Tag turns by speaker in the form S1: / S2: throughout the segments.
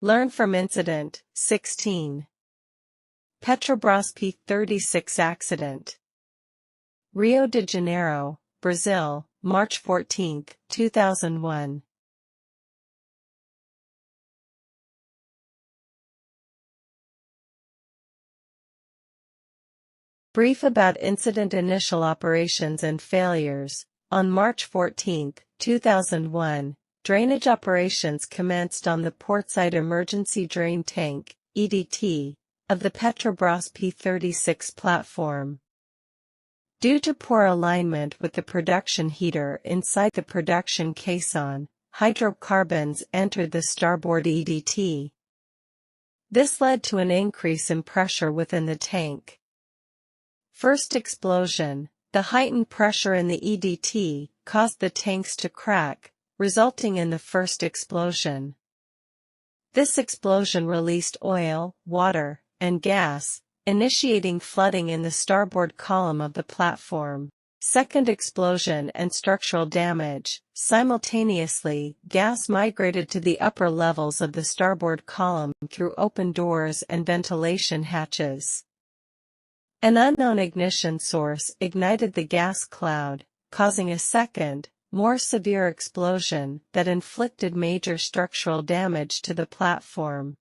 S1: Learn from incident. 16. Petrobras P-36 accident. Rio de Janeiro, Brazil, March 14, 2001. Brief about incident. Initial operations and failures. On March 14, 2001, drainage operations commenced on the portside emergency drain tank, EDT, of the Petrobras P-36 platform. Due to poor alignment with the production heater inside the production caisson, hydrocarbons entered the starboard EDT. This led to an increase in pressure within the tank. First explosion. The heightened pressure in the EDT caused the tanks to crack, resulting in the first explosion. This explosion released oil, water, and gas, initiating flooding in the starboard column of the platform. Second explosion and structural damage. Simultaneously, gas migrated to the upper levels of the starboard column through open doors and ventilation hatches. An unknown ignition source ignited the gas cloud, causing a second, more severe explosion that inflicted major structural damage to the platform.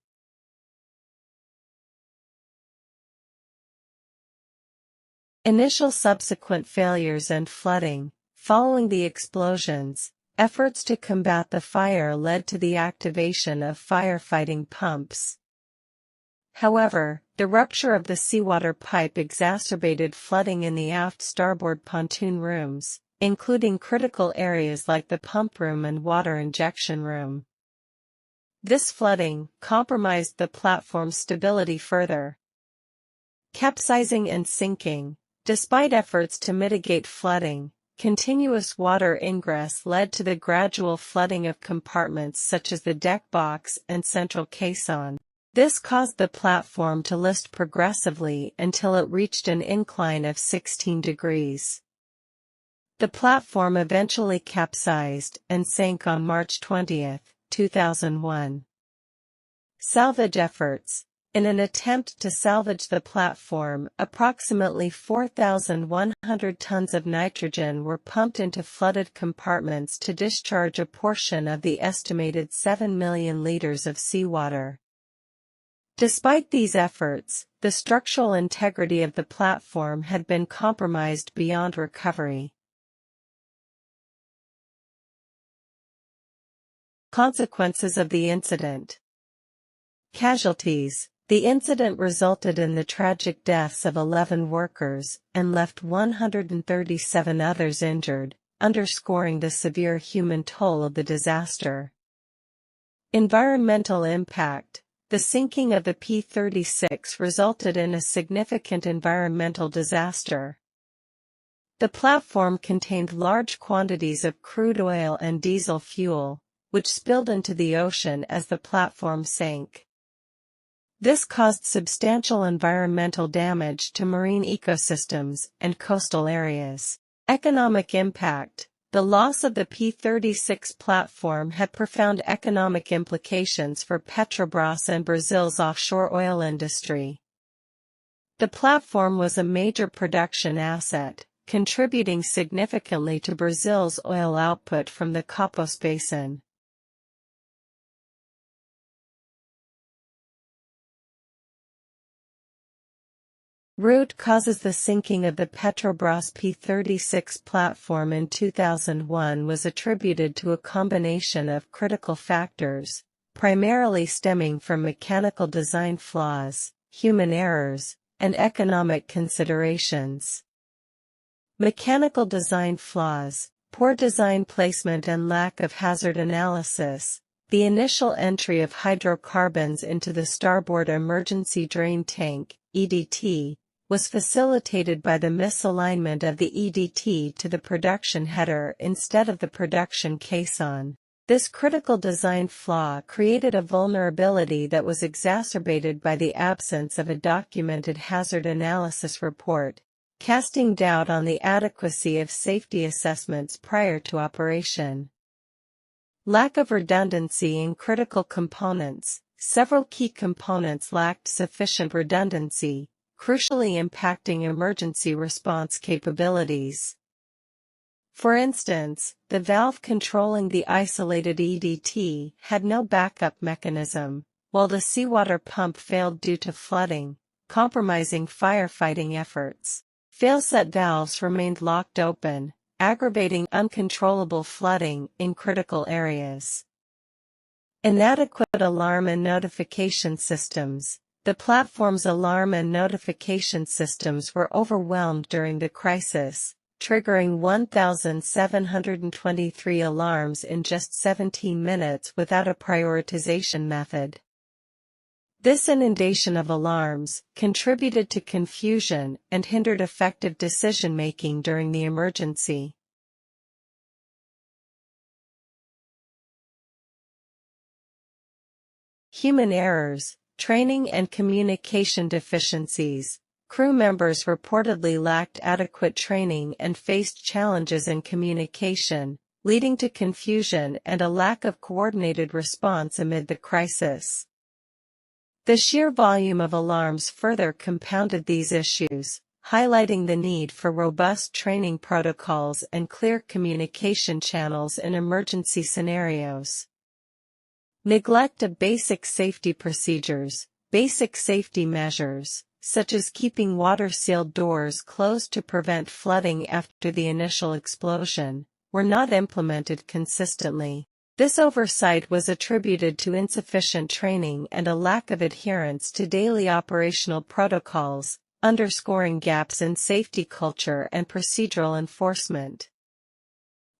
S1: Initial subsequent failures and flooding. Following the explosions, efforts to combat the fire led to the activation of firefighting pumps. However, the rupture of the seawater pipe exacerbated flooding in the aft starboard pontoon rooms, including critical areas like the pump room and water injection room. This flooding compromised the platform's stability further. Capsizing and sinking. Despite efforts to mitigate flooding, continuous water ingress led to the gradual flooding of compartments such as the deck box and central caisson. This caused the platform to lift progressively until it reached an incline of 16 degrees. The platform eventually capsized and sank on March 20, 2001. Salvage efforts. In an attempt to salvage the platform, approximately 4,100 tons of nitrogen were pumped into flooded compartments to discharge a portion of the estimated 7 million liters of seawater. Despite these efforts, the structural integrity of the platform had been compromised beyond recovery. Consequences of the incident. Casualties. The incident resulted in the tragic deaths of 11 workers and left 137 others injured, underscoring the severe human toll of the disaster. Environmental impact. The sinking of the P-36 resulted in a significant environmental disaster. The platform contained large quantities of crude oil and diesel fuel, which spilled into the ocean as the platform sank. This caused substantial environmental damage to marine ecosystems and coastal areas. Economic impact. The loss of the P-36 platform had profound economic implications for Petrobras and Brazil's offshore oil industry. The platform was a major production asset, contributing significantly to Brazil's oil output from the Copos Basin. Root causes. The sinking of the Petrobras P-36 platform in 2001 was attributed to a combination of critical factors, primarily stemming from mechanical design flaws, human errors, and economic considerations. Mechanical design flaws, poor design placement and lack of hazard analysis. The initial entry of hydrocarbons into the starboard emergency drain tank, EDT, was facilitated by the misalignment of the EDT to the production header instead of the production caisson. This critical design flaw created a vulnerability that was exacerbated by the absence of a documented hazard analysis report, casting doubt on the adequacy of safety assessments prior to operation. Lack of redundancy in critical components. several key components lacked sufficient redundancy, crucially impacting emergency response capabilities. For instance, the valve controlling the isolated EDT had no backup mechanism, while the seawater pump failed due to flooding, compromising firefighting efforts. Failset valves remained locked open, aggravating uncontrollable flooding in critical areas. Inadequate alarm and notification systems. The platform's alarm and notification systems were overwhelmed during the crisis, triggering 1,723 alarms in just 17 minutes without a prioritization method. This inundation of alarms contributed to confusion and hindered effective decision-making during the emergency. Human errors, training and communication deficiencies. Crew members reportedly lacked adequate training and faced challenges in communication, leading to confusion and a lack of coordinated response amid the crisis. The sheer volume of alarms further compounded these issues, highlighting the need for robust training protocols and clear communication channels in emergency scenarios. Neglect of basic safety procedures. Basic safety measures, such as keeping water-sealed doors closed to prevent flooding after the initial explosion, were not implemented consistently. This oversight was attributed to insufficient training and a lack of adherence to daily operational protocols, underscoring gaps in safety culture and procedural enforcement.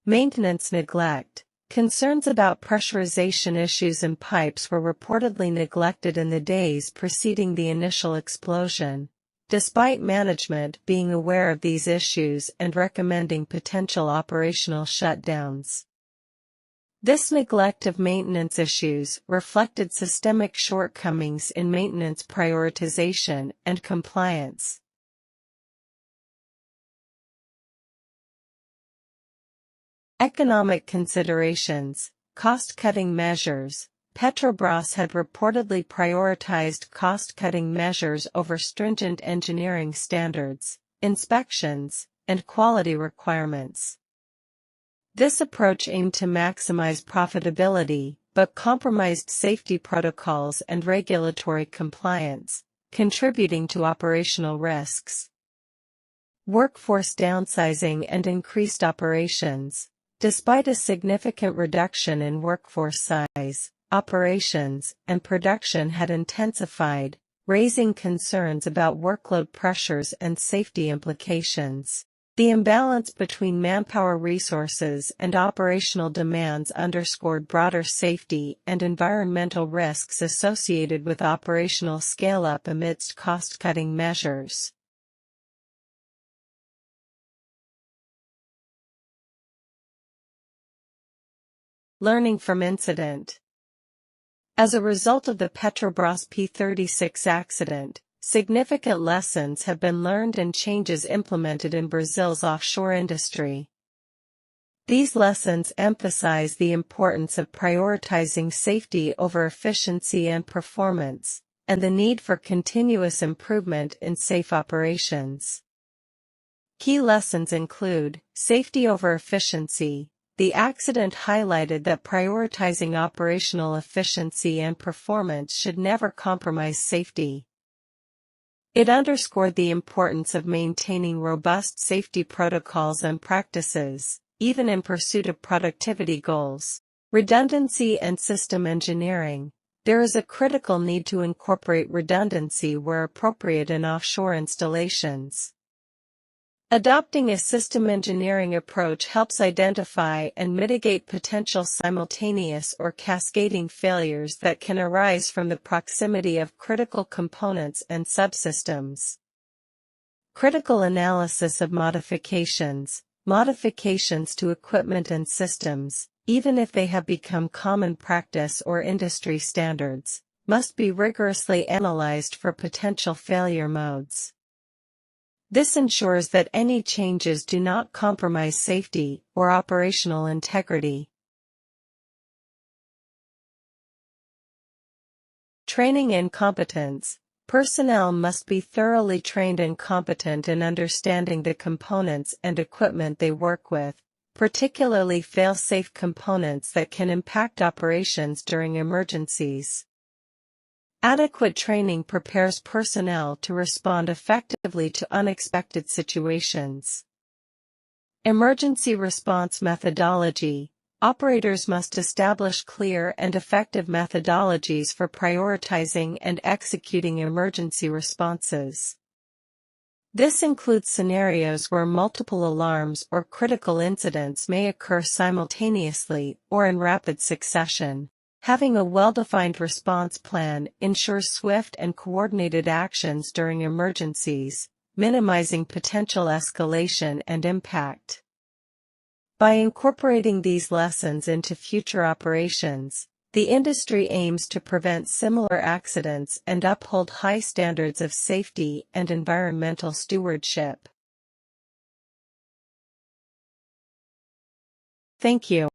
S1: Maintenance neglect. Concerns about pressurization issues in pipes were reportedly neglected in the days preceding the initial explosion, despite management being aware of these issues and recommending potential operational shutdowns. This neglect of maintenance issues reflected systemic shortcomings in maintenance prioritization and compliance. Economic considerations, cost-cutting measures. Petrobras had reportedly prioritized cost-cutting measures over stringent engineering standards, inspections, and quality requirements. This approach aimed to maximize profitability, but compromised safety protocols and regulatory compliance, contributing to operational risks. Workforce downsizing and increased operations. Despite a significant reduction in workforce size, operations and production had intensified, raising concerns about workload pressures and safety implications. The imbalance between manpower resources and operational demands underscored broader safety and environmental risks associated with operational scale-up amidst cost-cutting measures. Learning from incident. As a result of the Petrobras P-36 accident, significant lessons have been learned and changes implemented in Brazil's offshore industry. These lessons emphasize the importance of prioritizing safety over efficiency and performance, and the need for continuous improvement in safe operations. Key lessons include safety over efficiency. The accident highlighted that prioritizing operational efficiency and performance should never compromise safety. It underscored the importance of maintaining robust safety protocols and practices, even in pursuit of productivity goals. Redundancy and system engineering. There is a critical need to incorporate redundancy where appropriate in offshore installations. Adopting a system engineering approach helps identify and mitigate potential simultaneous or cascading failures that can arise from the proximity of critical components and subsystems. Critical analysis of modifications. Modifications to equipment and systems, even if they have become common practice or industry standards, must be rigorously analyzed for potential failure modes. This ensures that any changes do not compromise safety or operational integrity. Training and competence. Personnel must be thoroughly trained and competent in understanding the components and equipment they work with, particularly fail-safe components that can impact operations during emergencies. Adequate training prepares personnel to respond effectively to unexpected situations. Emergency response methodology. Operators must establish clear and effective methodologies for prioritizing and executing emergency responses. This includes scenarios where multiple alarms or critical incidents may occur simultaneously or in rapid succession. Having a well-defined response plan ensures swift and coordinated actions during emergencies, minimizing potential escalation and impact. By incorporating these lessons into future operations, the industry aims to prevent similar accidents and uphold high standards of safety and environmental stewardship. Thank you.